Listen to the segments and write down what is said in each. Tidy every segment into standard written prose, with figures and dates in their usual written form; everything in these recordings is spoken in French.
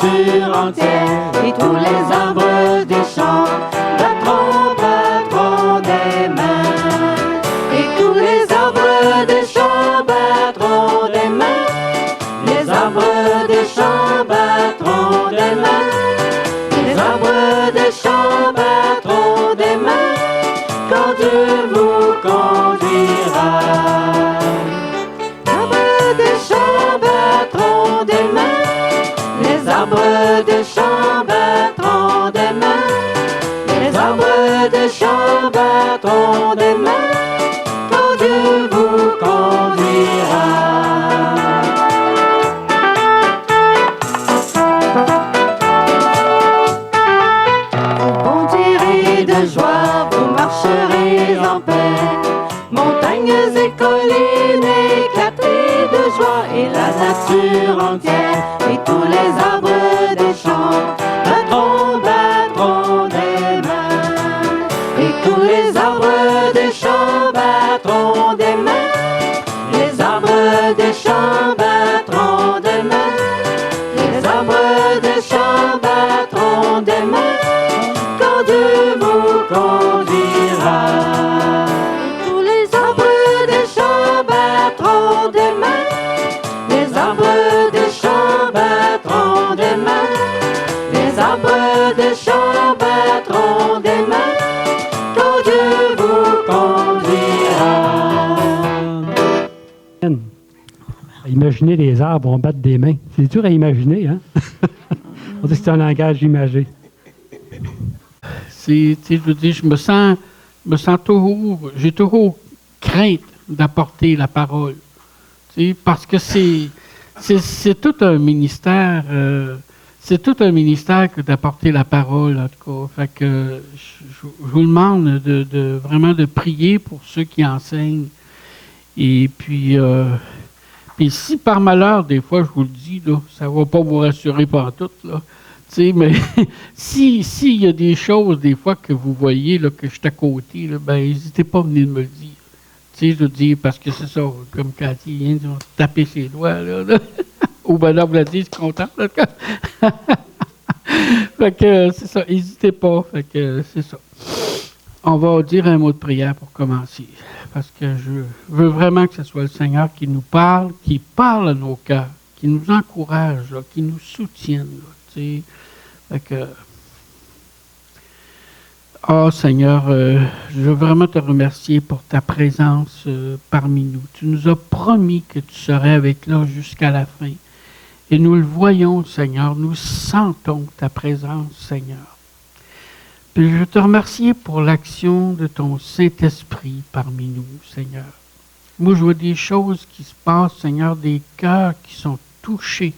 nature entière et tous les arbres des champs battront, battront des mains. Et tous les arbres des champs battront des mains. Les arbres des champs battront des mains. Les arbres des champs battront des mains quand Dieu vous conduira. Les arbres des champs battront des mains. Les arbres des champs battront des mains. Les arbres des champs battront des mains quand Dieu vous conduira. De joie, vous marcherez en paix. Montagnes et collines éclatées de joie, et la nature entière et tous les arbres des champs battront, battront des mains. Et tous les arbres des champs battront des mains. Les arbres des champs battront des mains. Les arbres des champs battront des mains quand Dieu vous conduira. Tous les arbres des champs battront des mains. Les arbres des champs battront des mains. Les arbres des champs battront des mains quand Dieu vous conduira. Imaginez les arbres, on battre des mains. C'est dur à imaginer, hein? On dit que c'est un langage imagé. Je veux dire, je me sens toujours, j'ai toujours crainte d'apporter la parole. Parce que c'est tout un ministère, c'est tout un ministère que d'apporter la parole, en tout cas. Fait que je vous demande vraiment de prier pour ceux qui enseignent. Et puis si par malheur, des fois, je vous le dis, là, ça ne va pas vous rassurer pantoute, là. Mais s'il y a des choses, des fois, que vous voyez, là, que je suis à côté, là, ben, n'hésitez pas à venir me le dire. Je veux dire, parce que c'est ça, comme Cathy vient de taper ses doigts, là. Ou ben là, vous la dites, je suis content, là. Fait que c'est ça, n'hésitez pas. Fait que c'est ça. On va dire un mot de prière pour commencer. Parce que je veux vraiment que ce soit le Seigneur qui nous parle, qui parle à nos cœurs, qui nous encourage, là, qui nous soutienne, là. Fait que, Seigneur, je veux vraiment te remercier pour ta présence parmi nous. Tu nous as promis que tu serais avec nous jusqu'à la fin. Et nous le voyons, Seigneur, nous sentons ta présence, Seigneur. Puis je veux te remercier pour l'action de ton Saint-Esprit parmi nous, Seigneur. Moi, je vois des choses qui se passent, Seigneur, des cœurs qui sont touchés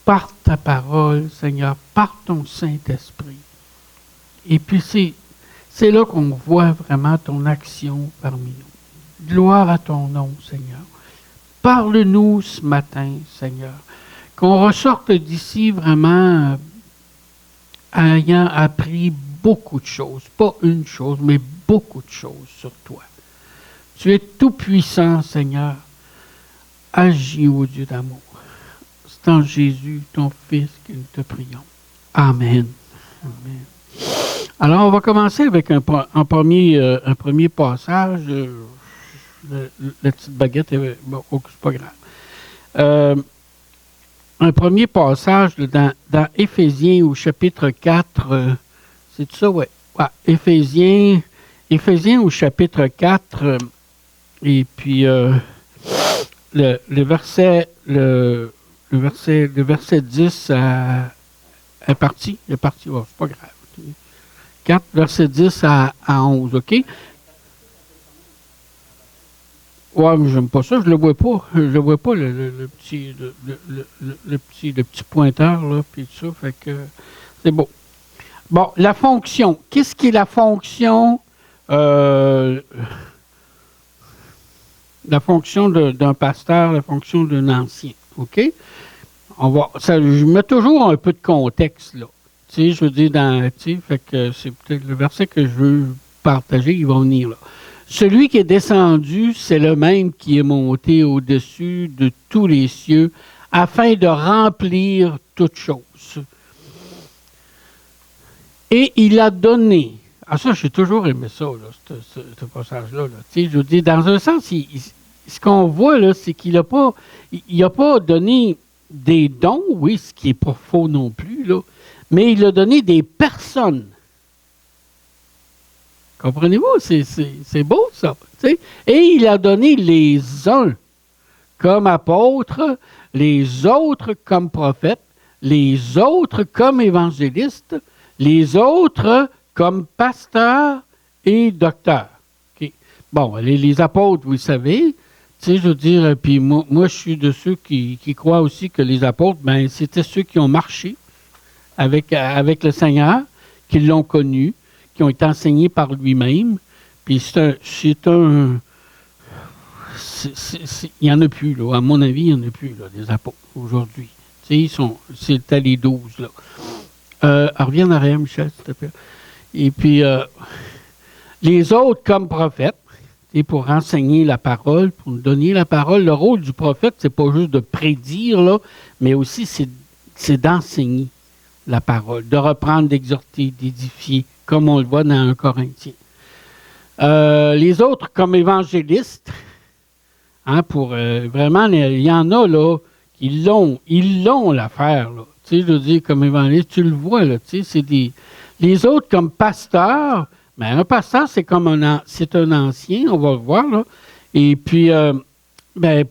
par ta parole, Seigneur, par ton Saint-Esprit. Et puis c'est là qu'on voit vraiment ton action parmi nous. Gloire à ton nom, Seigneur. Parle-nous ce matin, Seigneur. Qu'on ressorte d'ici vraiment ayant appris beaucoup de choses. Pas une chose, mais beaucoup de choses sur toi. Tu es tout-puissant, Seigneur. Agis, ô Dieu d'amour. C'est en Jésus, ton Fils, que nous te prions. Amen. Amen. Alors, on va commencer avec un premier passage. La petite baguette, bon, c'est pas grave. Un premier passage dans Éphésiens au chapitre 4. C'est ça, ouais. Éphésiens au chapitre 4. Et puis, le verset 10 est parti. Oh, c'est pas grave. 4, verset 10 à 11, OK? Ouais, mais j'aime pas ça, je le vois pas. Je le vois pas, le petit pointeur, là, puis tout ça, fait que c'est beau. Bon, la fonction. Qu'est-ce qui est la fonction d'un pasteur, la fonction d'un ancien, OK? Je mets toujours un peu de contexte, là. Tu sais, je veux dire, fait que c'est peut-être le verset que je veux partager, il va venir là. Celui qui est descendu, c'est le même qui est monté au-dessus de tous les cieux, afin de remplir toutes choses. Et il a donné. Ah, ça, j'ai toujours aimé ça, là, ce passage-là. Là. Tu sais, je veux dire, dans un sens, ce qu'on voit, là, c'est qu'il n'a pas, il a pas donné des dons, oui, ce qui n'est pas faux non plus, là, mais il a donné des personnes. Comprenez-vous? C'est beau, ça. Tu sais? Et il a donné les uns comme apôtres, les autres comme prophètes, les autres comme évangélistes, les autres comme pasteurs et docteurs. Okay. Bon, les apôtres, vous le savez, tu sais, je veux dire, puis moi, je suis de ceux qui croient aussi que les apôtres, ben, c'était ceux qui ont marché avec le Seigneur, qui l'ont connu, qui ont été enseignés par lui-même. Puis il n'y en a plus, là. À mon avis, il n'y en a plus, là, des apôtres, aujourd'hui. Tu sais, c'était les 12, là. Reviens en arrière, Michel, s'il te plaît. Et puis, les autres comme prophètes, et pour enseigner la parole, pour nous donner la parole. Le rôle du prophète, c'est pas juste de prédire, là, mais aussi c'est d'enseigner la parole, de reprendre, d'exhorter, d'édifier, comme on le voit dans 1 Corinthiens. Les autres comme évangélistes, hein, pour vraiment, il y en a là, ils l'ont l'affaire, là. Tu sais, je veux dire, comme évangéliste, tu le vois, là, tu sais, les autres comme pasteurs, mais un pasteur, c'est comme c'est un ancien, on va le voir, là. Et puis,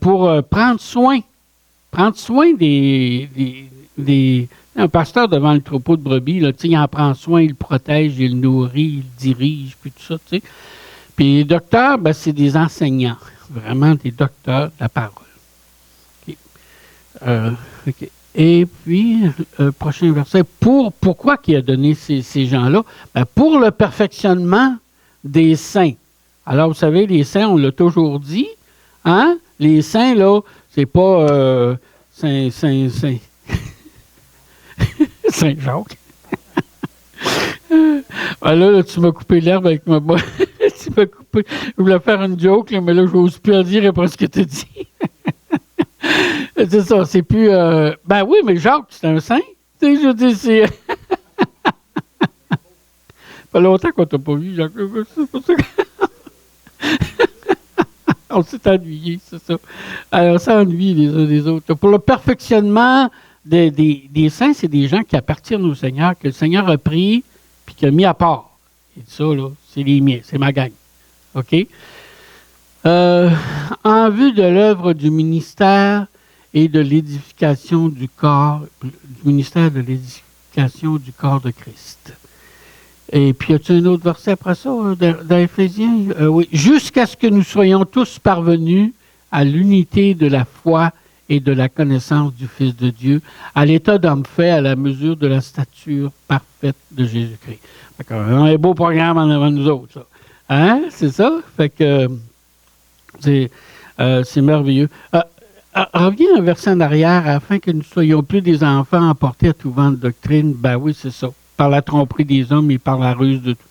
pour prendre soin un pasteur devant le troupeau de brebis, là, il en prend soin, il le protège, il le nourrit, il le dirige, puis tout ça, tu sais. Puis les docteurs, c'est des enseignants, vraiment des docteurs de la parole. OK. Et puis, prochain verset, pourquoi qu'il a donné ces gens-là? Pour le perfectionnement des saints. Alors, vous savez, les saints, on l'a toujours dit, hein? Les saints, là, c'est pas Saint-Jacques. Là, tu m'as coupé l'herbe avec ma boîte. Tu m'as coupé. Je voulais faire une joke, là, mais là, je n'ose plus en dire après ce que tu as dit. C'est ça, c'est plus... oui, mais Jacques, c'est un saint. Tu sais, je dis, c'est... pas longtemps qu'on t'a pas vu, Jacques. C'est pour ça que... On s'est ennuyés, c'est ça. Alors, on s'ennuie les uns des autres. Pour le perfectionnement des saints, c'est des gens qui appartiennent au Seigneur, que le Seigneur a pris puis qu'il a mis à part. Et ça, là, c'est les miens, c'est ma gang. OK? En vue de l'œuvre du ministère et de l'édification du corps, du ministère de l'édification du corps de Christ. Et puis, y a-t-il un autre verset après ça, dans Éphésiens? Oui. Jusqu'à ce que nous soyons tous parvenus à l'unité de la foi et de la connaissance du Fils de Dieu, à l'état d'homme fait à la mesure de la stature parfaite de Jésus-Christ. Fait un beau programme en avant de nous autres, ça. Hein? C'est ça? Fait que c'est merveilleux. Reviens un verset en arrière, afin que nous ne soyons plus des enfants emportés à tout vent de doctrine. Ben oui, c'est ça. Par la tromperie des hommes et par la ruse de tout.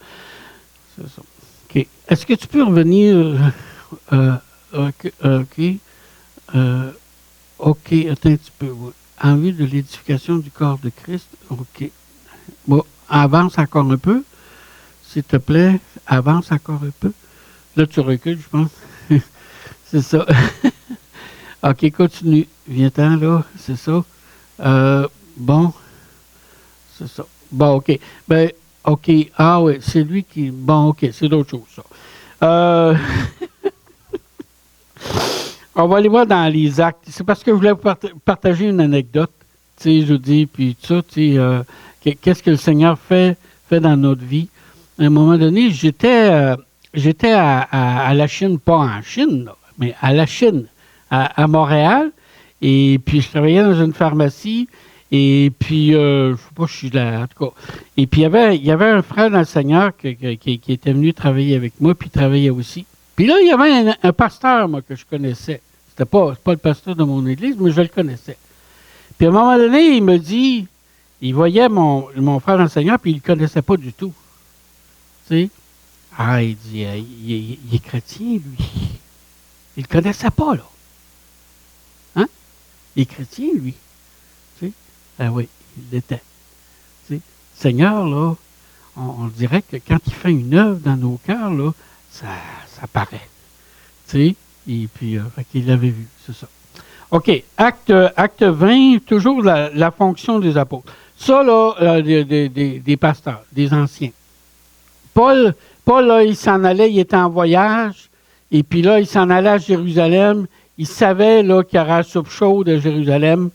C'est ça. OK. Est-ce que tu peux revenir... OK. OK, attends un petit peu. Oui. En vue de l'édification du corps de Christ. OK. Bon, avance encore un peu. S'il te plaît, avance encore un peu. Là, tu recules, je pense. C'est ça. OK, continue. Viens-t'en, là. C'est ça. Bon. C'est ça. Bon, OK. Ben, OK. Ah oui, c'est lui qui... Bon, OK, c'est d'autres choses, ça. On va aller voir dans les actes. C'est parce que je voulais vous partager une anecdote. Tu sais, je dis, puis tout ça, tu sais, qu'est-ce que le Seigneur fait dans notre vie. À un moment donné, j'étais à la Chine, pas en Chine, là, mais à la Chine, à Montréal. Et puis, je travaillais dans une pharmacie. Et puis, je ne sais pas, je suis là, en tout cas. Et puis, il y avait un frère dans le Seigneur qui était venu travailler avec moi, puis il travaillait aussi. Puis là, il y avait un pasteur, moi, que je connaissais. C'était pas le pasteur de mon église, mais je le connaissais. Puis à un moment donné, il me dit, il voyait mon frère dans le Seigneur, puis il ne le connaissait pas du tout. Tu sais? Ah, il dit, il est chrétien, lui. Il ne le connaissait pas, là. Hein? Il est chrétien, lui. Tu sais? Ben oui, il l'était. Tu sais? Seigneur, là, on dirait que quand il fait une œuvre dans nos cœurs, là, ça paraît. Tu sais? Et puis, fait qu'il l'avait vu, c'est ça. OK, acte 20, toujours la fonction des apôtres. Ça, là, des pasteurs, des anciens. Paul, là, il s'en allait, il était en voyage, et puis là, il s'en allait à Jérusalem. Il savait là, qu'il y aurait la soupe chaude à Jérusalem.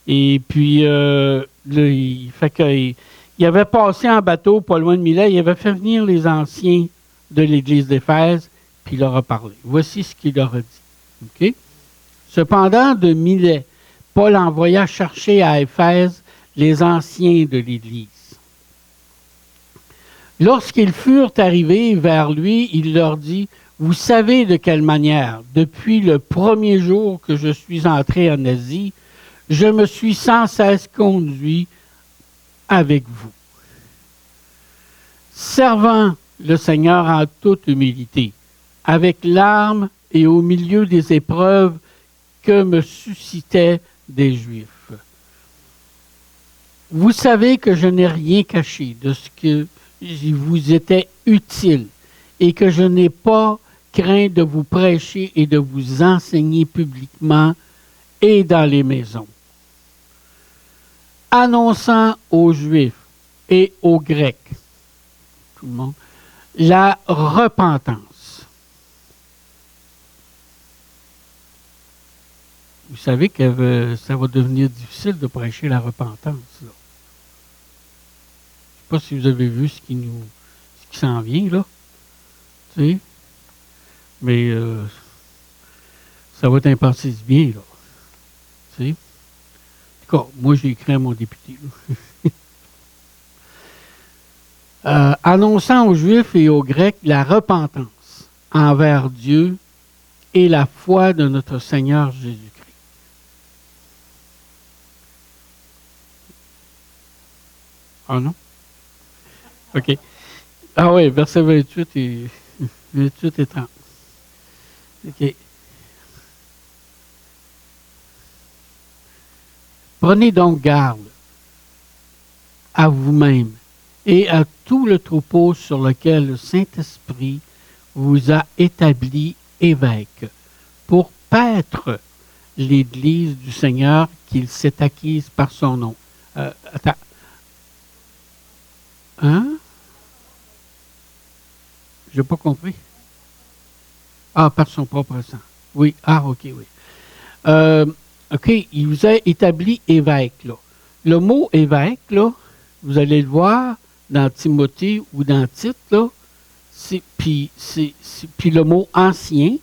Et puis, là, il avait passé en bateau, pas loin de Milet, il avait fait venir les anciens de l'Église d'Éphèse, puis il leur a parlé. Voici ce qu'il leur a dit. OK? Cependant, de Milet, Paul envoya chercher à Éphèse les anciens de l'Église. Lorsqu'ils furent arrivés vers lui, il leur dit, « Vous savez de quelle manière, depuis le premier jour que je suis entré en Asie, je me suis sans cesse conduit avec vous, servant le Seigneur en toute humilité, avec larmes et au milieu des épreuves que me suscitaient des Juifs. Vous savez que je n'ai rien caché de ce que vous était utile et que je n'ai pas craint de vous prêcher et de vous enseigner publiquement et dans les maisons, annonçant aux Juifs et aux Grecs, tout le monde, la repentance. Vous savez que ça va devenir difficile de prêcher la repentance, là. Je ne sais pas si vous avez vu ce qui s'en vient, là. Tu sais? Mais ça va être un passé bien, là. Tu sais? En tout cas, moi, j'ai écrit à mon député, annonçant aux Juifs et aux Grecs la repentance envers Dieu et la foi de notre Seigneur Jésus-Christ. Ah non? OK. Ah oui, verset 28 et 30. OK. Prenez donc garde à vous-même et à tout le troupeau sur lequel le Saint-Esprit vous a établi évêque pour paître l'Église du Seigneur qu'il s'est acquise par son nom. Attends. Hein? Je n'ai pas compris. Ah, par son propre sang. Oui. Ah, OK, oui. OK, il vous a établi évêque, là. Le mot évêque, là, vous allez le voir dans Timothée ou dans Tite, là, puis le mot ancien.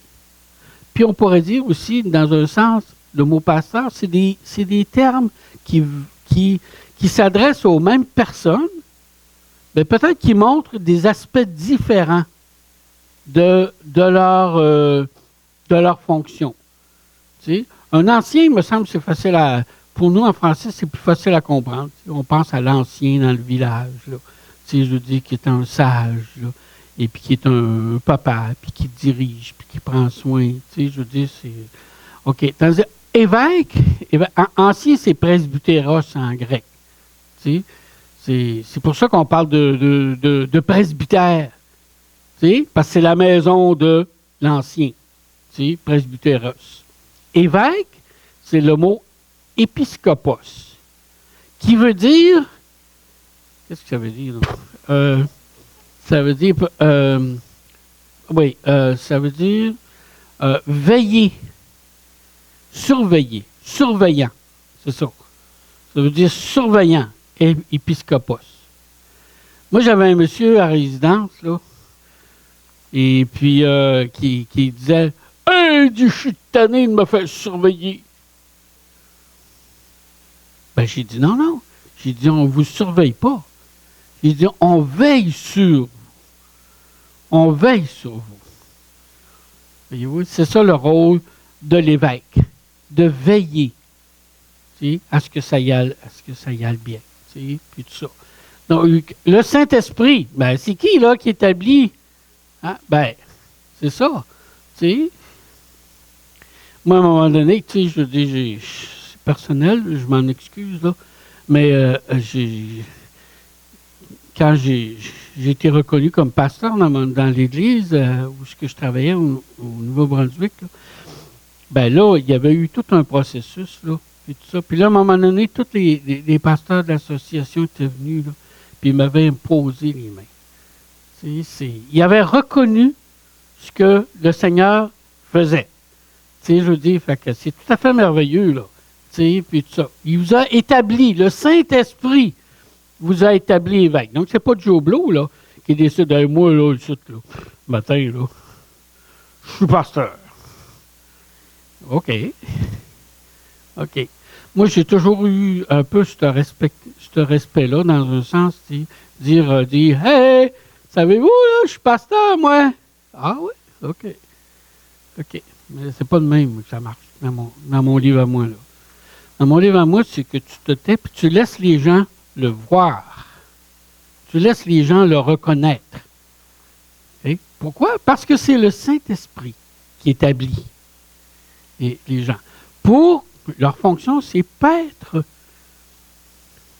Puis on pourrait dire aussi, dans un sens, le mot pasteur, c'est des termes qui s'adressent aux mêmes personnes, mais peut-être qui montrent des aspects différents de leur fonction. Tu sais? Un ancien, il me semble, c'est facile à... Pour nous, en français, c'est plus facile à comprendre. On pense à l'ancien dans le village, là. Tu sais, je veux dire, qui est un sage, là, et puis qui est un papa, puis qui dirige, puis qui prend soin. Tu sais, je veux dire, c'est... OK. Tandis évêque, ancien, c'est presbytéros en grec. Tu sais, c'est pour ça qu'on parle de presbytère. Tu sais, parce que c'est la maison de l'ancien. Tu sais, presbytéros. Évêque, c'est le mot épiscopos, qui veut dire... Qu'est-ce que ça veut dire? Ça veut dire... ça veut dire veiller, surveiller, surveillant. C'est ça. Ça veut dire surveillant, épiscopos. Moi, j'avais un monsieur à résidence, là, et puis qui disait « Hey, je suis tanné de me faire surveiller. » Ben, j'ai dit non. J'ai dit, on ne vous surveille pas. J'ai dit, on veille sur vous. On veille sur vous. Voyez-vous, c'est ça le rôle de l'évêque, de veiller, tu sais, à ce que ça y aille bien, tu sais, puis tout ça. Donc, le Saint-Esprit, ben, c'est qui, là, qui établit? Hein? Ben, c'est ça, tu sais. Moi, à un moment donné, tu sais, je dis, personnel, je m'en excuse, là, mais quand j'ai été reconnu comme pasteur dans l'église où je travaillais au Nouveau-Brunswick, là, ben là, il y avait eu tout un processus, là, et tout ça. Puis là, à un moment donné, tous les pasteurs de l'association étaient venus, là, puis ils m'avaient imposé les mains. Ils avaient reconnu ce que le Seigneur faisait. Je veux dire, fait que c'est tout à fait merveilleux, là. Puis tout ça. Il vous a établi, le Saint-Esprit vous a établi évêque. Donc, c'est pas Joe Blow, là, qui décide, moi, là, le matin, là, je suis pasteur. OK. Moi, j'ai toujours eu un peu ce respect-là, dans un sens, dire, hey, savez-vous, là, je suis pasteur, moi. Ah oui, OK. Mais c'est pas de même que ça marche dans mon livre à moi, là. Dans mon livre à moi, c'est que tu te tais et tu laisses les gens le voir. Tu laisses les gens le reconnaître. Et pourquoi? Parce que c'est le Saint-Esprit qui établit les gens. Pour leur fonction, c'est paître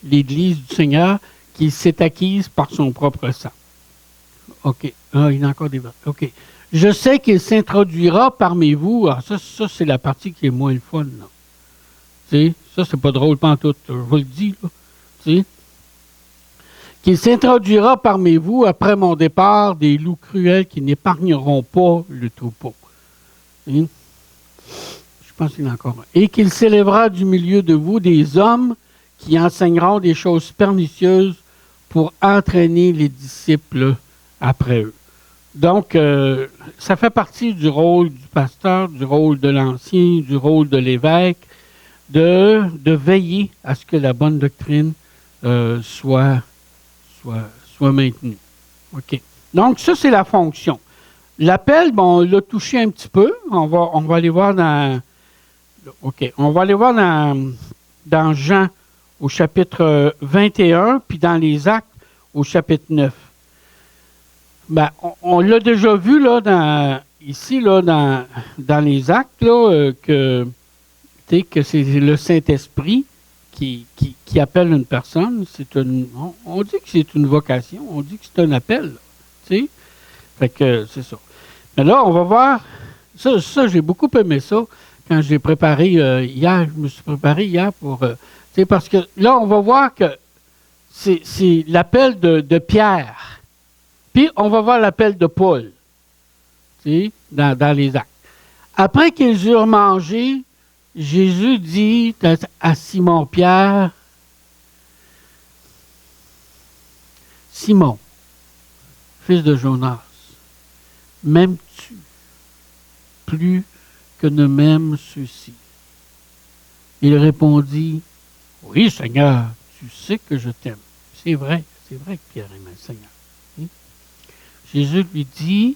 l'Église du Seigneur qui s'est acquise par son propre sang. OK. Ah, il y en a encore des votes. OK. Je sais qu'il s'introduira parmi vous. Alors ça c'est la partie qui est moins le fun, là. Ça, c'est pas drôle pantoute. Je vous le dis, là. Qu'il s'introduira parmi vous après mon départ des loups cruels qui n'épargneront pas le troupeau. Je pense qu'il y en a encore un. Et qu'il s'élèvera du milieu de vous des hommes qui enseigneront des choses pernicieuses pour entraîner les disciples après eux. Donc, ça fait partie du rôle du pasteur, du rôle de l'ancien, du rôle de l'évêque, de veiller à ce que la bonne doctrine soit maintenue. OK. Donc, ça, c'est la fonction. L'appel, bon, on l'a touché un petit peu. On va aller voir dans... OK. On va aller voir dans Jean au chapitre 21, puis dans les Actes au chapitre 9. Ben, on l'a déjà vu là, ici, là, dans les Actes, là, que c'est le Saint-Esprit qui appelle une personne. On dit que c'est une vocation, on dit que c'est un appel. T'sais? Fait que c'est ça. Mais là, on va voir. Ça j'ai beaucoup aimé ça quand j'ai préparé hier. Je me suis préparé hier pour. Parce que là, on va voir que c'est l'appel de Pierre. Puis, on va voir l'appel de Paul. Dans les Actes. Après qu'ils eurent mangé, Jésus dit à Simon-Pierre, « Simon, fils de Jonas, m'aimes-tu plus que ne m'aiment ceux-ci? » Il répondit, « Oui, Seigneur, tu sais que je t'aime. » C'est vrai que Pierre aimait le Seigneur. Jésus lui dit,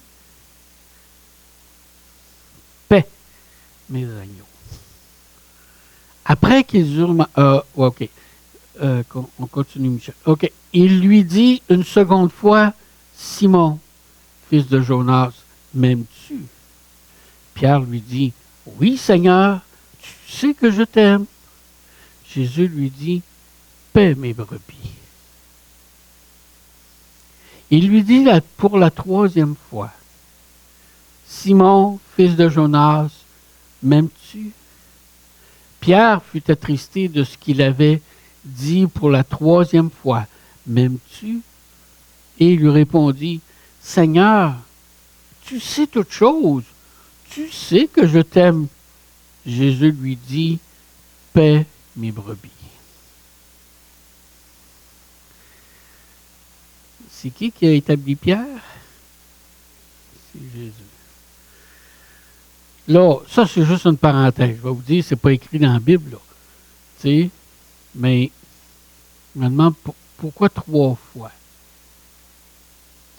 « Paix mes agneaux. » Après qu'ils eurent... OK. On continue, Michel. OK. Il lui dit une seconde fois, « Simon, fils de Jonas, m'aimes-tu? » Pierre lui dit, « Oui, Seigneur, tu sais que je t'aime. » Jésus lui dit, « Paix mes brebis. » Il lui dit pour la troisième fois, « Simon, fils de Jonas, m'aimes-tu? » Pierre fut attristé de ce qu'il avait dit pour la troisième fois, « M'aimes-tu? » Et il lui répondit, « Seigneur, tu sais toutes choses, tu sais que je t'aime. » Jésus lui dit, « Paix mes brebis. » C'est qui a établi Pierre? C'est Jésus. Là, ça, c'est juste une parenthèse. Je vais vous dire, c'est pas écrit dans la Bible, là. Tu sais, mais je me demande pourquoi 3 fois?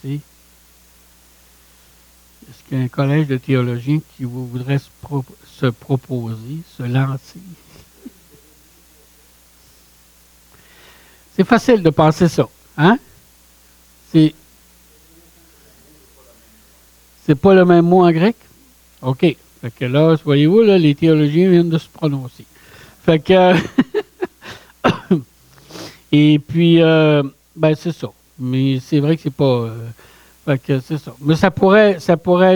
Tu sais, est-ce qu'il y a un collège de théologiens qui voudrait se proposer, se lancer? C'est facile de penser ça, hein? C'est pas le même mot en grec? OK. Fait que là, voyez-vous, là, les théologiens viennent de se prononcer. Fait que... Et puis, ben c'est ça. Mais c'est vrai que c'est pas... fait que c'est ça. Mais ça pourrait,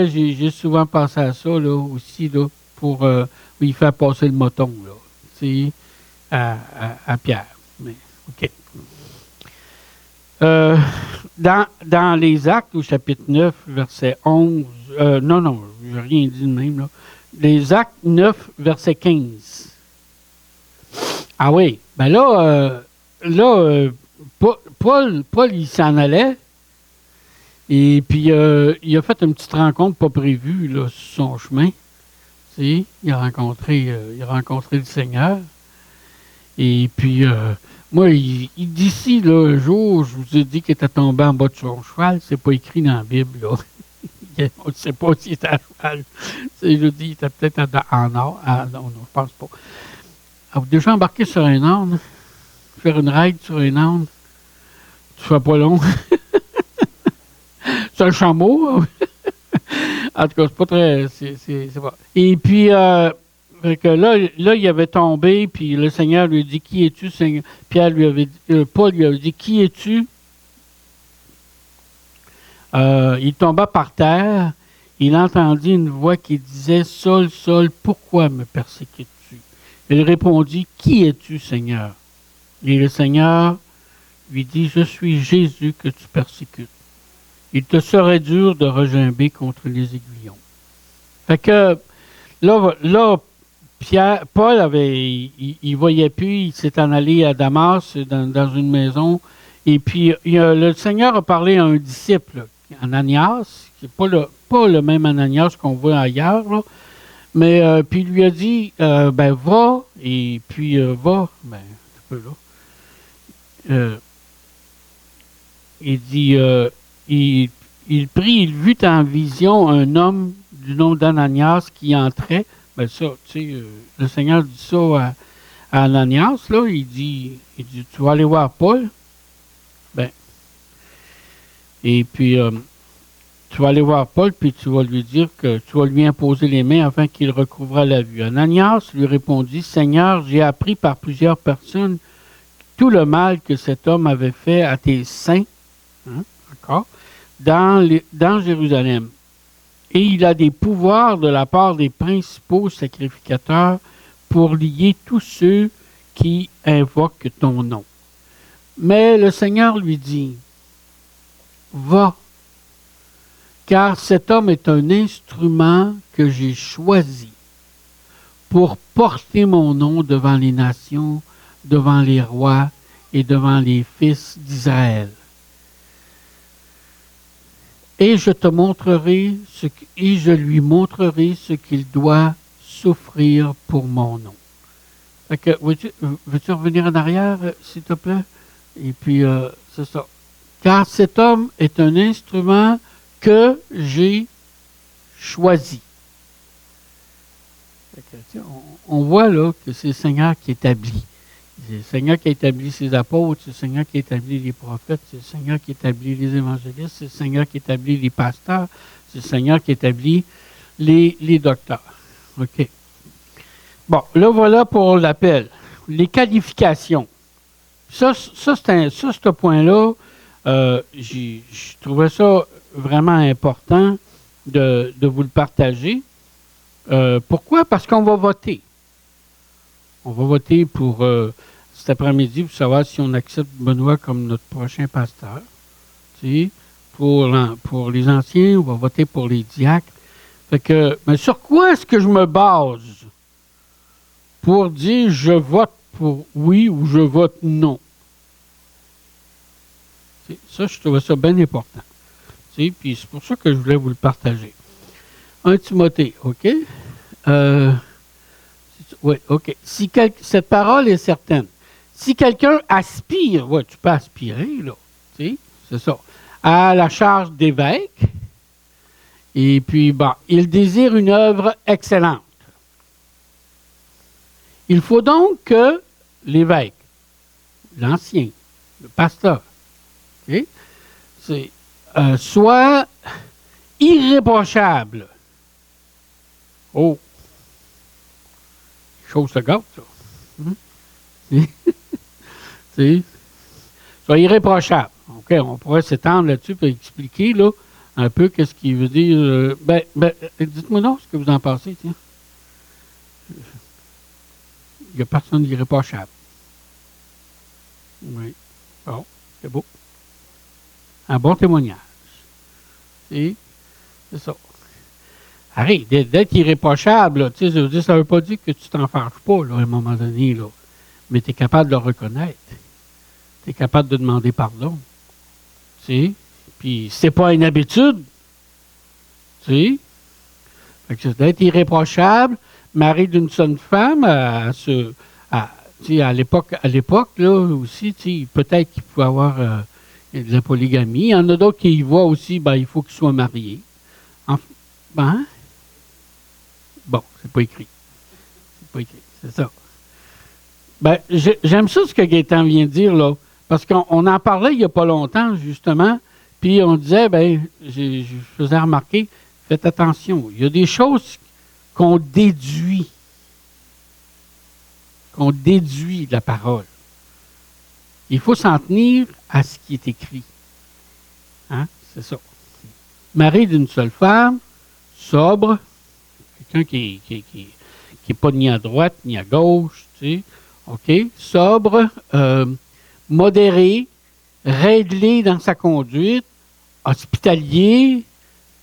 j'ai souvent pensé à ça, là, aussi, là, pour lui faire passer le moton, là, tu sais, à Pierre. Mais, OK. Dans les Actes, au chapitre 9, verset 11, non, je n'ai rien dit de même, là. Les Actes 9, verset 15. Ah oui, ben là, Paul, il s'en allait, et puis il a fait une petite rencontre pas prévue, là, sur son chemin. Tu sais, il a rencontré le Seigneur. Et puis, moi, il dit ici, là, un jour, je vous ai dit qu'il était tombé en bas de son cheval. C'est pas écrit dans la Bible, là. On ne sait pas s'il était à cheval. Je dis, il était peut-être en or. Ah, non, je pense pas. Avez-vous déjà embarqué sur un âne? Faire une ride sur un âne? Tu fais pas long. C'est un chameau. En tout cas, c'est pas très... C'est pas... Et puis... fait que là, il avait tombé, puis le Seigneur lui a dit, qui es-tu, Seigneur? Pierre lui avait dit, Paul lui avait dit, qui es-tu? Il tomba par terre, il entendit une voix qui disait, Saul, Saul, pourquoi me persécutes-tu? Il répondit, qui es-tu, Seigneur? Et le Seigneur lui dit, je suis Jésus que tu persécutes. Il te serait dur de regimber contre les aiguillons. Fait que là, Paul il voyait plus, il s'est en allé à Damas, dans une maison, et puis le Seigneur a parlé à un disciple, Ananias, qui n'est pas le même Ananias qu'on voit ailleurs, là, mais puis il lui a dit, ben va, et puis va, ben un peu là. Il dit, il prit, il vit en vision un homme du nom d'Ananias qui entrait. Ben ça, tu sais, le Seigneur dit ça à Ananias, là, il dit, tu vas aller voir Paul. Ben, et puis, tu vas aller voir Paul, puis tu vas lui dire que tu vas lui imposer les mains afin qu'il recouvre la vue. Ananias lui répondit, Seigneur, j'ai appris par plusieurs personnes tout le mal que cet homme avait fait à tes saints, hein, d'accord, dans Jérusalem. Et il a des pouvoirs de la part des principaux sacrificateurs pour lier tous ceux qui invoquent ton nom. Mais le Seigneur lui dit, va, car cet homme est un instrument que j'ai choisi pour porter mon nom devant les nations, devant les rois et devant les fils d'Israël. Et je lui montrerai ce qu'il doit souffrir pour mon nom. Fait que, veux-tu revenir en arrière, s'il te plaît? Et puis, c'est ça. Car cet homme est un instrument que j'ai choisi. Fait que, on voit là que c'est le Seigneur qui établit. C'est le Seigneur qui a établi ses apôtres, c'est le Seigneur qui a établi les prophètes, c'est le Seigneur qui a établi les évangélistes, c'est le Seigneur qui a établi les pasteurs, c'est le Seigneur qui a établi les docteurs. OK. Bon, là, voilà pour l'appel. Les qualifications. Ce point-là, je trouvais ça vraiment important de vous le partager. Pourquoi? Parce qu'on va voter. On va voter pour cet après-midi pour savoir si on accepte Benoît comme notre prochain pasteur. Tu sais, pour les anciens, on va voter pour les diacres. Fait que, mais sur quoi est-ce que je me base pour dire je vote pour oui ou je vote non? Tu sais, ça, je trouvais ça bien important. Tu sais, puis c'est pour ça que je voulais vous le partager. 1 Timothée, OK? Oui, OK. Cette parole est certaine. Si quelqu'un aspire, ouais, tu peux aspirer, là, tu sais, c'est ça, à la charge d'évêque, et puis, bon, il désire une œuvre excellente. Il faut donc que l'évêque, l'ancien, le pasteur, okay, soit irréprochable. Oh! Chose de gâte, ça. C'est irréprochable. OK, on pourrait s'étendre là-dessus pour expliquer là, un peu qu'est-ce qu'il veut dire. Dites-moi donc ce que vous en pensez, tiens. Il n'y a personne d'irréprochable. Oui. Bon, c'est beau. Un bon témoignage. C'est ça. Arrête, d'être irréprochable, là, ça ne veut pas dire que tu t'en fâches pas là, à un moment donné, là, mais tu es capable de le reconnaître. Tu es capable de demander pardon. Puis c'est pas une habitude. Fait que d'être irréprochable, mari d'une seule femme, à l'époque, là aussi, peut-être qu'il pouvait avoir de la polygamie. Il y en a d'autres qui y voient aussi, il faut qu'il soit marié. Bon, c'est pas écrit. C'est ça. J'aime ça ce que Gaétan vient de dire, là, parce qu'on en parlait il n'y a pas longtemps, justement, puis on disait, je faisais remarquer, faites attention, il y a des choses qu'on déduit de la parole. Il faut s'en tenir à ce qui est écrit. Hein? C'est ça. Mari d'une seule femme, sobre, quelqu'un qui n'est pas ni à droite ni à gauche, OK? Sobre, modéré, réglé dans sa conduite, hospitalier,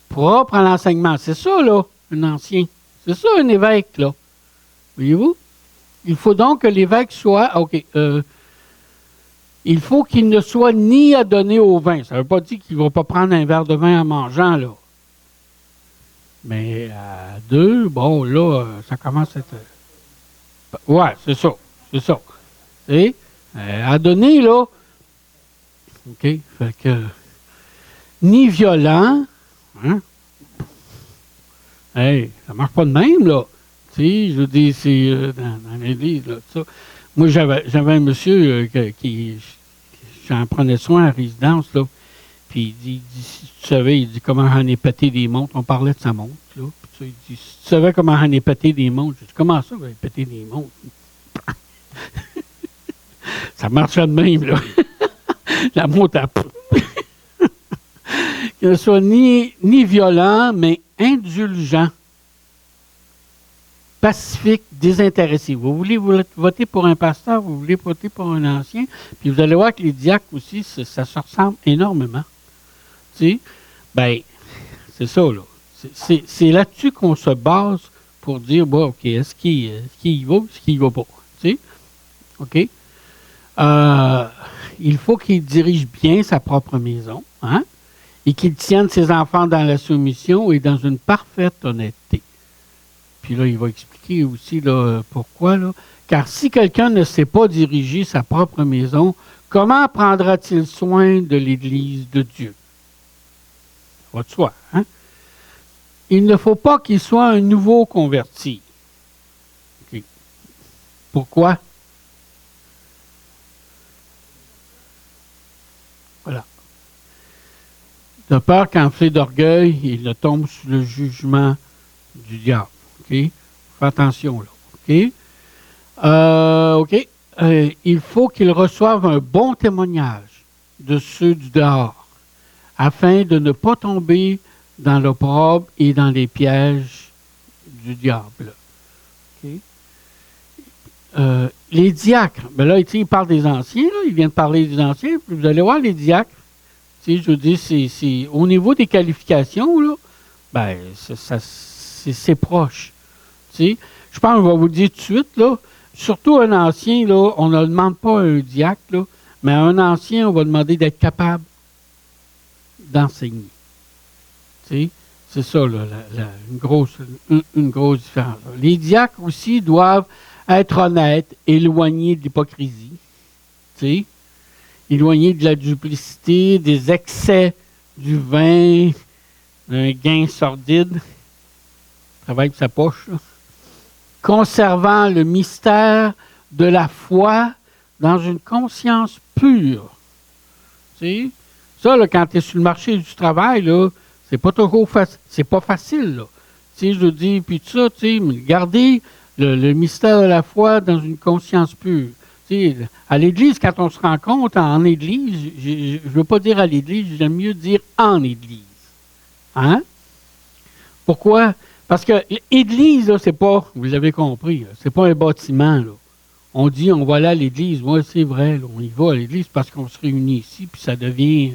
propre à l'enseignement. C'est ça, là, un ancien. C'est ça, un évêque, là. Voyez-vous? Il faut donc que l'évêque soit... OK. Il faut qu'il ne soit ni à donner au vin. Ça ne veut pas dire qu'il ne va pas prendre un verre de vin en mangeant, là. Mais à deux, bon, là, ça commence à être... Ouais, c'est ça. C'est ça. À donner, là... OK? Fait que... Ni violent... Hein? Hey, ça marche pas de même, là. Tu sais, je dis, c'est dans l'église, là, ça. Moi, j'avais un monsieur qui j'en prenais soin à résidence, là. Puis il dit, si tu savais, il dit, comment j'en ai pété des montres. On parlait de sa montre, là. Puis ça, il dit, si tu savais comment j'en ai pété des montres. Je dis, comment ça, vous avez pété des montres? Ça marchait de même, là. La montre a... Qu'il ne soit ni violent, mais indulgent, pacifique, désintéressé. Vous voulez voter pour un pasteur, vous voulez voter pour un ancien, puis vous allez voir que les diacres aussi, ça se ressemble énormément. Tu sais, c'est ça, là. C'est là-dessus qu'on se base pour dire, OK, est-ce qu'il y va ou est-ce qu'il y va pas? Tu sais? OK? Il faut qu'il dirige bien sa propre maison, hein? Et qu'il tienne ses enfants dans la soumission et dans une parfaite honnêteté. Puis là, il va expliquer aussi là, pourquoi. Là. Car si quelqu'un ne sait pas diriger sa propre maison, comment prendra-t-il soin de l'Église de Dieu? Ça va de soi, hein? Il ne faut pas qu'il soit un nouveau converti. Okay. Pourquoi? Voilà. De peur qu'enflé d'orgueil, il ne tombe sous le jugement du diable. OK? Fais attention, là. OK? OK. Il faut qu'il reçoive un bon témoignage de ceux du dehors, afin de ne pas tomber dans l'opprobre et dans les pièges du diable. OK? Les diacres, là, il parle des anciens, là, il vient de parler des anciens, puis vous allez voir les diacres. Je veux dire, c'est au niveau des qualifications, là, c'est proche. Je pense que je vais vous le dire tout de suite, là, surtout un ancien, là, on ne demande pas à un diacre, là, mais à un ancien, on va demander d'être capable d'enseigner. C'est ça, là, une grosse différence. Les diacres aussi doivent être honnêtes, éloignés de l'hypocrisie. Éloigné de la duplicité, des excès du vin, d'un gain sordide, travaille pour sa poche, là. Conservant le mystère de la foi dans une conscience pure. Tu sais? Ça, là, quand tu es sur le marché du travail, là, c'est pas toujours facile. C'est pas facile, là. Tu sais, je dis, puis tout ça, tu sais, gardez le mystère de la foi dans une conscience pure. Tu sais, à l'Église, quand on se rencontre en Église, je ne veux pas dire à l'Église, j'aime mieux dire en Église. Hein? Pourquoi? Parce que l'Église, là, c'est pas, vous l'avez compris, c'est pas un bâtiment. Là. On dit, on va aller à l'Église. Oui, c'est vrai, là, on y va à l'Église parce qu'on se réunit ici, puis ça devient...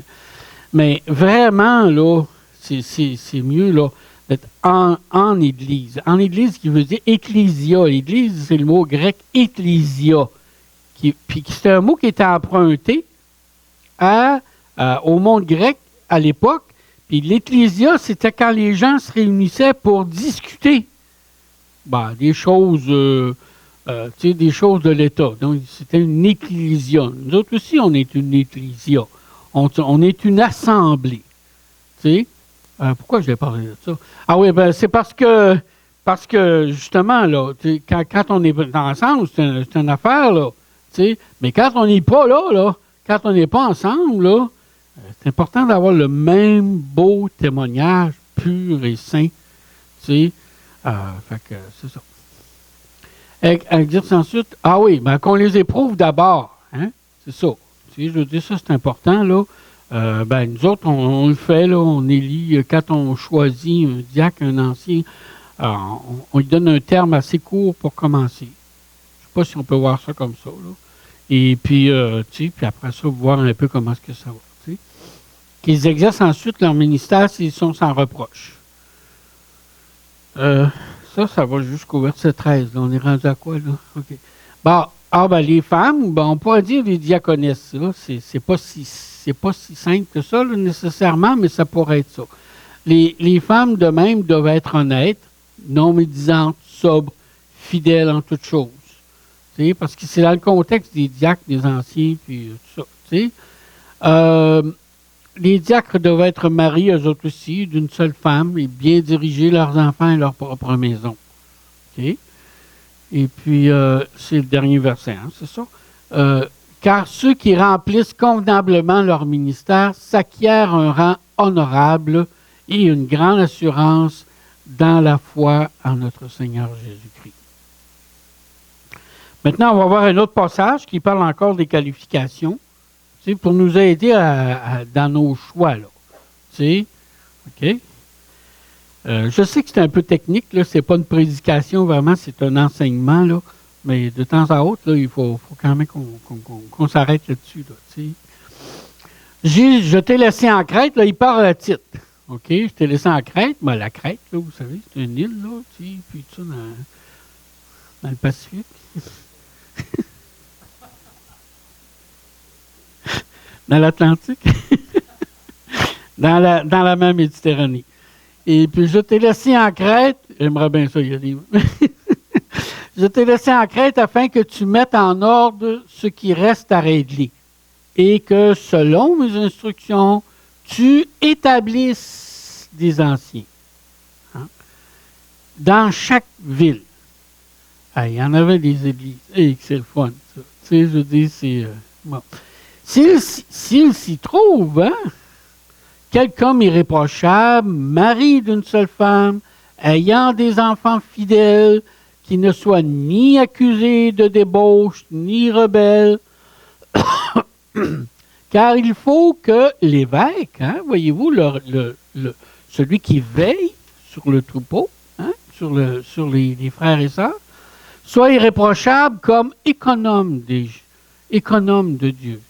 Mais vraiment, là, c'est mieux, là, d'être en Église. En Église, qui veut dire ecclésia. L'Église, c'est le mot grec ecclésia. Puis c'est un mot qui était emprunté au monde grec à l'époque. Puis l'ecclésia, c'était quand les gens se réunissaient pour discuter des choses, des choses de l'État. Donc, c'était une ecclésia. Nous autres aussi, on est une ecclésia. On est une assemblée. Tu sais? Pourquoi je vais parler de ça? Ah oui, c'est parce que justement, là, quand on est ensemble, c'est une affaire, là. T'sais, mais quand on n'est pas là, quand on n'est pas ensemble, là, c'est important d'avoir le même beau témoignage pur et saint. Fait que c'est ça. Elle dit ensuite, qu'on les éprouve d'abord. Hein? C'est ça. Je veux dire, ça, c'est important, là. Nous autres, on le fait, là, on élit, quand on choisit un diacre, un ancien, on lui donne un terme assez court pour commencer. Je ne sais pas si on peut voir ça comme ça, là. Et puis, puis après ça, voir un peu comment est-ce que ça va. T'sais. Qu'ils exercent ensuite leur ministère s'ils sont sans reproche. Ça va jusqu'au verset 13. Là. On est rendu à quoi, là? OK. Les femmes, on pourrait dire les diaconesses. Là, c'est pas si simple que ça, là, nécessairement, mais ça pourrait être ça. Les femmes, de même, doivent être honnêtes, non médisantes, sobres, fidèles en toutes choses. Parce que c'est dans le contexte des diacres, des anciens, puis tout ça. Les diacres doivent être mariés, eux autres aussi, d'une seule femme et bien diriger leurs enfants et leur propre maison. Okay? Et puis, c'est le dernier verset, hein, c'est ça. Car ceux qui remplissent convenablement leur ministère s'acquièrent un rang honorable et une grande assurance dans la foi en notre Seigneur Jésus-Christ. Maintenant, on va voir un autre passage qui parle encore des qualifications, pour nous aider dans nos choix. Là. OK? Je sais que c'est un peu technique, ce n'est pas une prédication, vraiment, c'est un enseignement, là, mais de temps à autre, là, il faut quand même qu'on s'arrête là-dessus. Là, je t'ai laissé en Crète, là, il parle à titre. OK? Je t'ai laissé en Crète, mais la Crète, là, vous savez, c'est une île, là, puis tout ça dans le Pacifique. Dans l'Atlantique, dans la mer Méditerranée. Et puis, je t'ai laissé en Crète, j'aimerais bien ça y aller. Je t'ai laissé en Crète afin que tu mettes en ordre ce qui reste à régler et que, selon mes instructions, tu établisses des anciens. Hein? Dans chaque ville. Il y en avait des églises. C'est le fun, ça. Tu sais, je dis, c'est... bon. S'il s'y trouve, hein, quelque homme irréprochable, mari d'une seule femme, ayant des enfants fidèles, qui ne soient ni accusés de débauche, ni rebelles, car il faut que l'évêque, hein, voyez-vous, celui qui veille sur le troupeau, hein, sur les frères et sœurs, soit irréprochable comme économe de Dieu.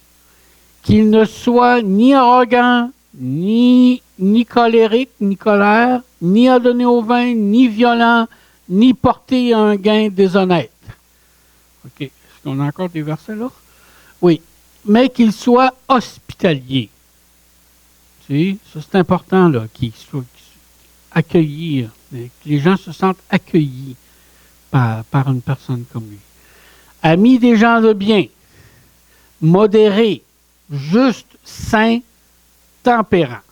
Qu'il ne soit ni arrogant, ni colérique, ni colère, ni adonné au vin, ni violent, ni porté à un gain déshonnête. OK. Est-ce qu'on a encore des versets là? Oui. Mais qu'il soit hospitalier. Tu sais, ça c'est important, là, qu'il soit accueilli, que les gens se sentent accueillis par une personne comme lui. Ami des gens de bien, modéré, juste, saint, tempérant.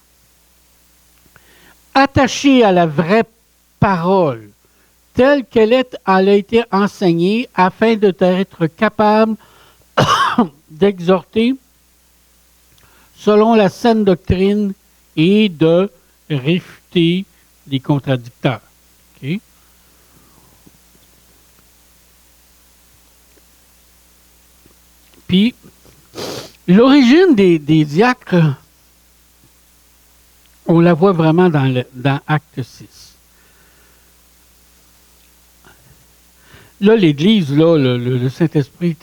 Attaché à la vraie parole, telle qu'elle a été enseignée, afin de t'être capable d'exhorter selon la saine doctrine et de réfuter les contradicteurs. Okay? Puis, l'origine des diacres, on la voit vraiment dans Acte 6. Là, l'Église, là, le Saint-Esprit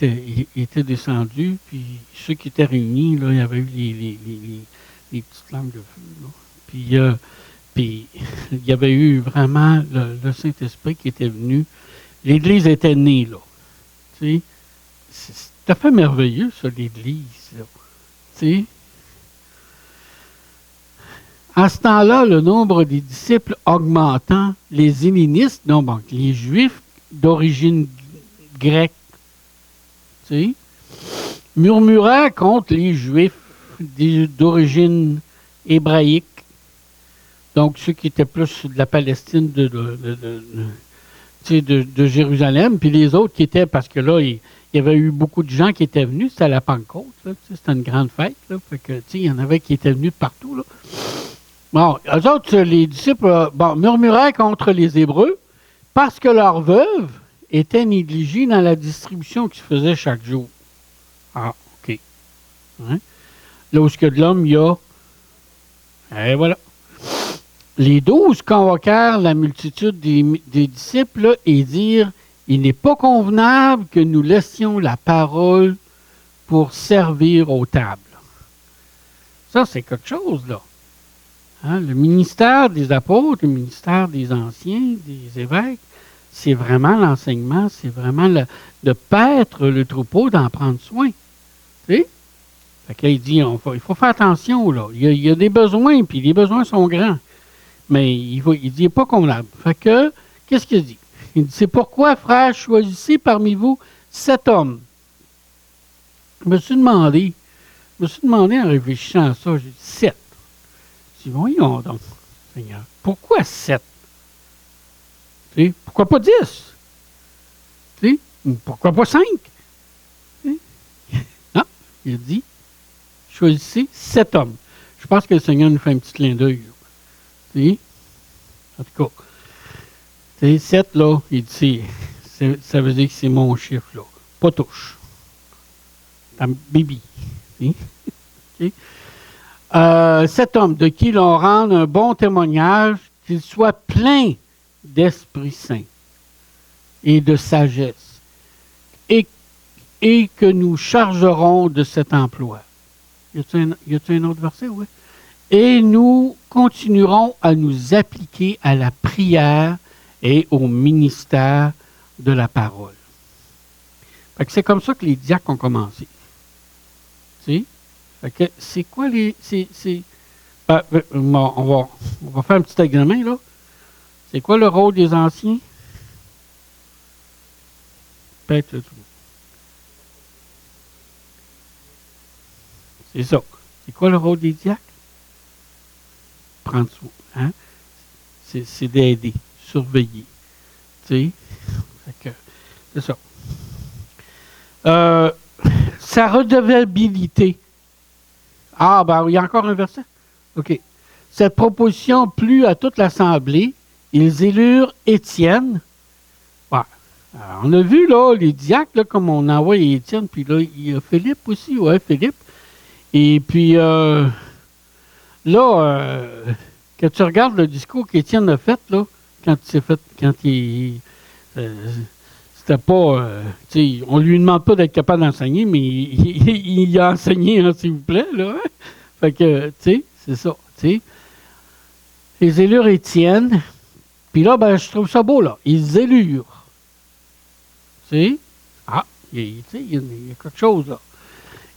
était descendu, puis ceux qui étaient réunis, là, il y avait eu les petites langues de feu. Là. Puis il y avait eu vraiment le Saint-Esprit qui était venu. L'Église était née, là. Tu sais, c'est tout à fait merveilleux, ça, l'Église, là. Tu sais. À ce temps-là, le nombre des disciples augmentant, les hellénistes, non, bon, les Juifs d'origine grecque, tu sais, murmuraient contre les Juifs d'origine hébraïque, donc ceux qui étaient plus de la Palestine, de Jérusalem, puis les autres qui étaient, parce que là, il y avait eu beaucoup de gens qui étaient venus, c'était à la Pentecôte, là, c'était une grande fête, là, fait que, il y en avait qui étaient venus de partout, là. Bon, eux autres, les disciples, murmuraient contre les Hébreux, parce que leurs veuves étaient négligées dans la distribution qui se faisait chaque jour. Ah, OK. Hein? Là où ce que de l'homme, il y a... Et voilà. Les 12 convoquèrent la multitude des disciples là, et dirent, « Il n'est pas convenable que nous laissions la parole pour servir aux tables. » Ça, c'est quelque chose, là. Hein? Le ministère des apôtres, le ministère des anciens, des évêques, c'est vraiment l'enseignement, c'est vraiment de paître le troupeau, d'en prendre soin. Tu sais? Fait que là, il dit, il faut faire attention, là. Il y a des besoins, puis les besoins sont grands. Mais il dit, il n'est pas convenable. Fait que, qu'est-ce qu'il dit? Il dit, c'est pourquoi, frères, choisissez parmi vous 7 hommes. Je me suis demandé en réfléchissant à ça, j'ai dit 7. Je dis, voyons donc, Seigneur, pourquoi 7? Tu sais, pourquoi pas 10? Tu sais, pourquoi pas 5? Tu sais? Non, il dit, choisissez 7 hommes. Je pense que le Seigneur nous fait un petit clin d'œil. Tu sais? En tout cas, tu sais, 7, là, il dit, ça veut dire que c'est mon chiffre, là. Pas touche. Un baby. Tu sais? Okay? 7 hommes de qui l'on rende un bon témoignage, qu'ils soient pleins d'Esprit Saint et de sagesse, et que nous chargerons de cet emploi. Y a-t-il un autre verset? Oui. Et nous continuerons à nous appliquer à la prière et au ministère de la parole. Fait que c'est comme ça que les diacres ont commencé. Tu sais? Fait que c'est quoi les... on va faire un petit examen, là. C'est quoi le rôle des anciens? Peut-être. C'est ça. C'est quoi le rôle des diacres? Prendre soin. Hein? C'est d'aider, surveiller. Tu sais? Fait que, c'est ça. Sa redevabilité. Ah, ben, il y a encore un verset? OK. Cette proposition plut à toute l'Assemblée. Ils élurent Étienne. Ouais. Alors, on a vu, là, les diacres, là, comme on envoie Étienne, puis là, il y a Philippe aussi, ouais, Philippe. Et puis, là, quand tu regardes le discours qu'Étienne a fait, là, quand il c'était pas, tu sais, on lui demande pas d'être capable d'enseigner, mais il a enseigné, hein, s'il vous plaît, là. Hein? Fait que, tu sais, c'est ça, tu sais. Ils élurent Étienne, puis là, ben, je trouve ça beau, là. Ils élurent. Tu sais? Ah, il y a quelque chose, là.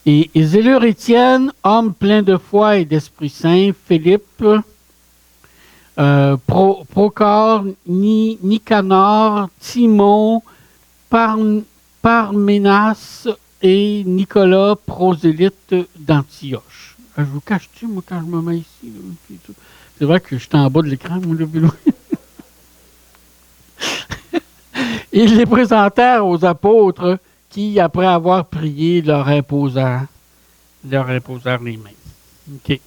Et ils élurent Étienne, homme plein de foi et d'Esprit Saint, Philippe, Procor, Nicanor, Timon, Parménas et Nicolas, prosélyte d'Antioche. Je vous cache-tu, moi, quand je me mets ici? Là, c'est vrai que je suis en bas de l'écran, moi, là. Ils les présentèrent aux apôtres qui, après avoir prié, leur imposèrent les mains. OK.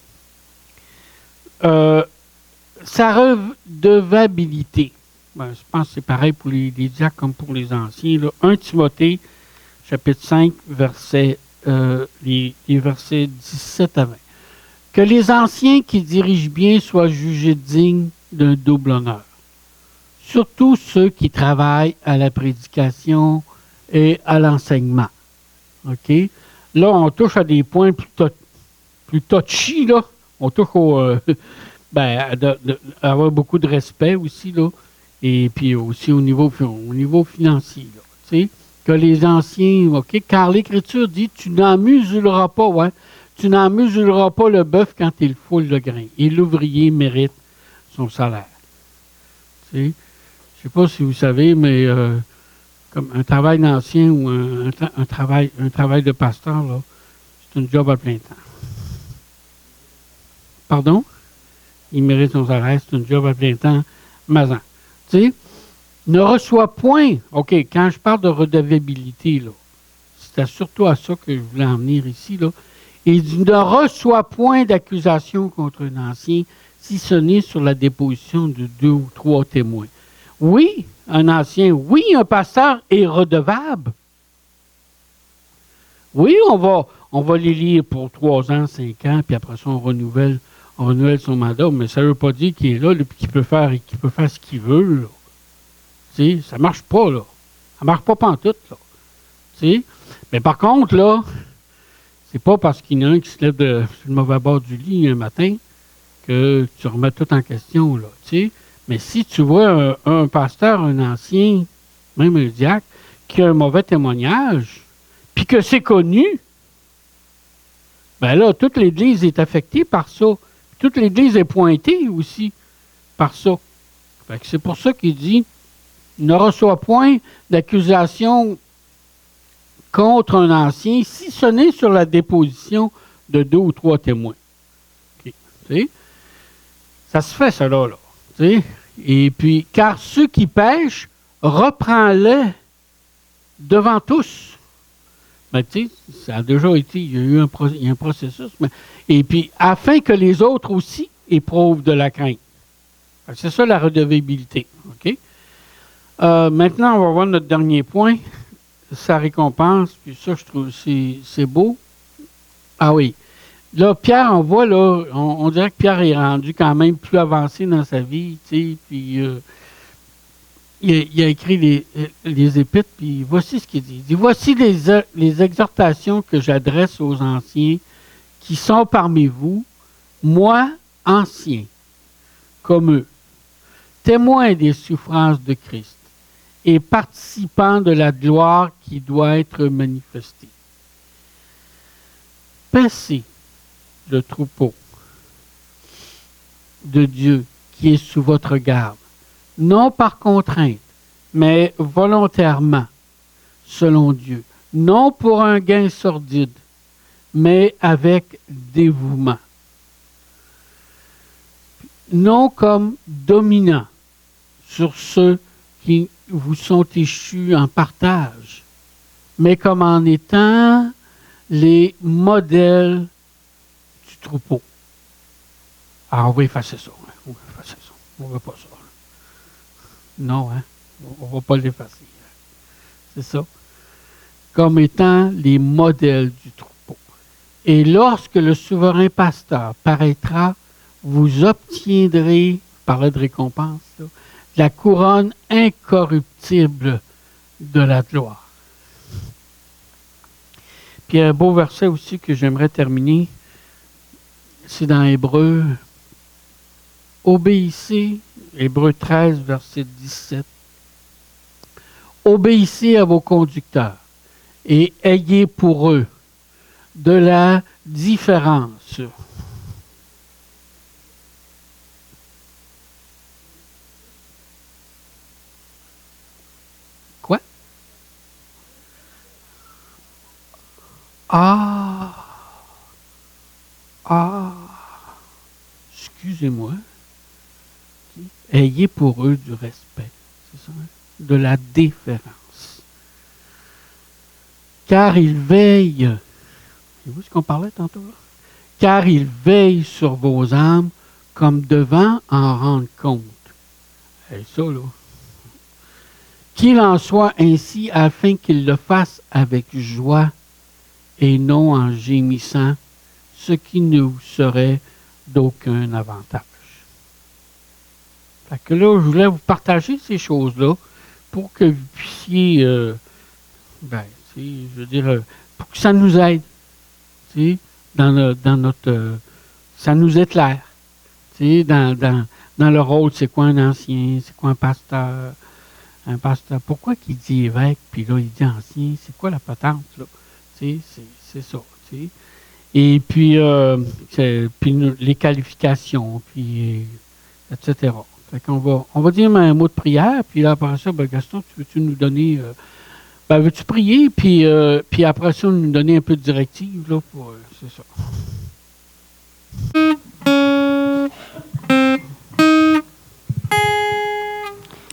Sa redevabilité. Ben, je pense que c'est pareil pour les diacres comme pour les anciens. Là. 1 Timothée, chapitre 5, verset les versets 17 à 20. Que les anciens qui dirigent bien soient jugés dignes d'un double honneur. Surtout ceux qui travaillent à la prédication et à l'enseignement. OK? Là, on touche à des points plus touchy, là. On touche avoir beaucoup de respect aussi, là. Et puis aussi au niveau financier, là. Tu sais? Que les anciens, OK? Car l'Écriture dit, tu n'en musuleras pas, ouais. Tu n'en musuleras pas le bœuf quand il foule le grain. Et l'ouvrier mérite son salaire. Tu sais? Je ne sais pas si vous savez, mais comme un travail d'ancien ou un travail de pasteur, là, c'est un job à plein temps. Pardon? Il mérite son salaire, c'est un job à plein temps, mazan. Tu sais? Ne reçoit point, OK, quand je parle de redevabilité, là, c'était surtout à ça que je voulais en venir ici, là. Il dit, ne reçoit point d'accusation contre un ancien, si ce n'est sur la déposition de 2 ou 3 témoins. Oui, un ancien, oui, un pasteur est redevable. Oui, on va les lire pour 3 ans, 5 ans, puis après ça, on renouvelle son mandat, mais ça ne veut pas dire qu'il est là, et qu'il peut faire ce qu'il veut, là. Tu sais, ça ne marche pas, là. Ça ne marche pas pantoute, là. Tu sais? Mais par contre, là, c'est pas parce qu'il y en a un qui se lève sur le mauvais bord du lit un matin que tu remets tout en question, là. Tu sais? Mais si tu vois un pasteur, un ancien, même un diacre, qui a un mauvais témoignage, puis que c'est connu, ben là, toute l'Église est affectée par ça. Toute l'Église est pointée aussi par ça. Fait que c'est pour ça qu'il dit, ne reçoit point d'accusation contre un ancien, si ce n'est sur la déposition de 2 ou 3 témoins. Okay. Tu sais? Ça se fait, cela, là. Tu sais? Et puis, car ceux qui pêchent, reprends-les devant tous. Ben, tu sais, ça a déjà été, il y a eu un processus. Et puis, afin que les autres aussi éprouvent de la crainte. C'est ça la redevabilité. OK? Maintenant, on va voir notre dernier point. Sa récompense, puis ça, je trouve, c'est beau. Ah oui. Là, Pierre, on voit, là, on dirait que Pierre est rendu quand même plus avancé dans sa vie, tu sais, puis il a écrit les épîtres, puis voici ce qu'il dit. Il dit, voici les exhortations que j'adresse aux anciens qui sont parmi vous, moi, ancien, comme eux, témoins des souffrances de Christ et participants de la gloire qui doit être manifestée. Paissez le troupeau de Dieu qui est sous votre garde, non par contrainte, mais volontairement, selon Dieu, non pour un gain sordide, mais avec dévouement, non comme dominant sur ceux qui vous sont échus en partage, mais comme en étant les modèles du troupeau. Alors, on va effacer ça. Hein? On va effacer ça. On ne veut pas ça. Hein? Non, hein? On ne va pas l'effacer. Hein? C'est ça. Comme étant les modèles du troupeau. Et lorsque le souverain pasteur paraîtra, vous obtiendrez, par de récompense, là, la couronne incorruptible de la gloire. Puis un beau verset aussi que j'aimerais terminer, c'est dans Hébreux. Obéissez, Hébreux 13, verset 17. Obéissez à vos conducteurs et ayez pour eux de la différence. Quoi? Excusez-moi. Ayez pour eux du respect. C'est ça? Hein? De la déférence. Car ils veillent. C'est ce qu'on parlait tantôt là? Car ils veillent sur vos âmes comme devant en rendre compte. Et ça, là. Qu'il en soit ainsi afin qu'ils le fassent avec joie et non en gémissant, ce qui ne vous serait d'aucun avantage. Fait que là, je voulais vous partager ces choses-là pour que vous puissiez, je veux dire, pour que ça nous aide, dans notre, ça nous éclaire, dans le rôle, c'est quoi un ancien, c'est quoi un pasteur, pourquoi qu'il dit évêque, puis là, il dit ancien, c'est quoi la patente, là, c'est ça, et puis, les qualifications, puis, etc. Fait qu'on va dire un mot de prière, puis là, après ça, Gaston, veux-tu nous donner, veux-tu prier, puis après ça, nous donner un peu de directive, là, pour, c'est ça.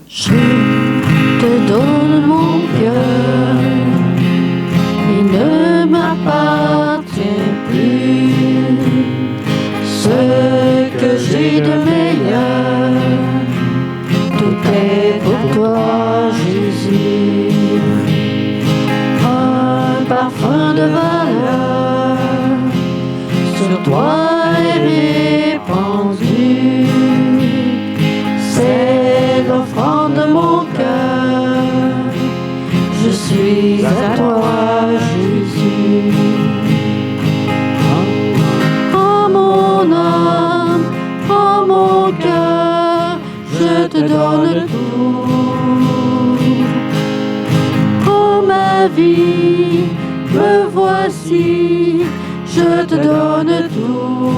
Je te donne mon cœur, il ne m'appartient plus. Ce que j'ai de meilleur, tout est pour toi, Jésus. Un parfum de valeur sur toi est répandu. C'est l'offrande de mon cœur. Je suis à toi, Jésus. Oh mon âme, oh mon cœur, je te donne tout. Oh ma vie, me voici, je te donne tout.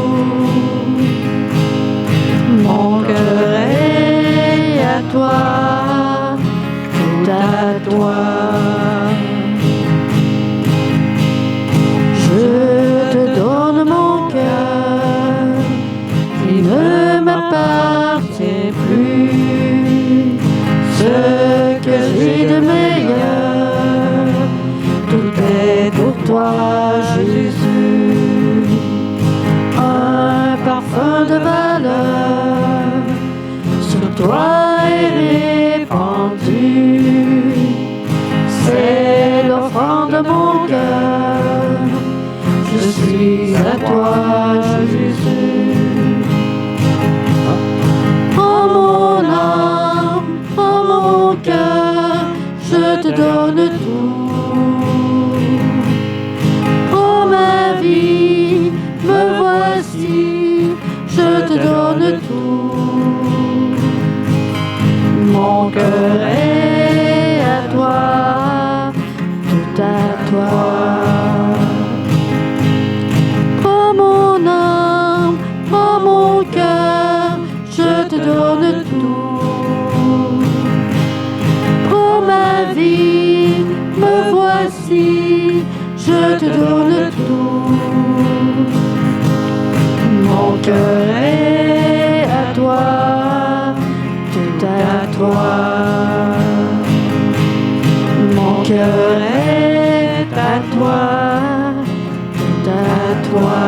Mon cœur est à toi, tout à toi. Je te donne mon cœur, il ne m'appartient plus. Ce que j'ai de meilleur, tout est pour toi, Jésus. Un parfum de valeur sur toi est répandu. C'est l'offrande de mon cœur. Je suis à toi, Jésus. Oh mon âme, oh mon cœur, je te donne tout. Oh ma vie, me voici, je te donne tout. Mon cœur est à toi, tout à toi. Oh mon âme, oh mon cœur, je te donne tout. Oh ma vie, me voici, je te donne tout. Mon cœur est à toi, tout à toi. Mon cœur est à toi, tout à toi.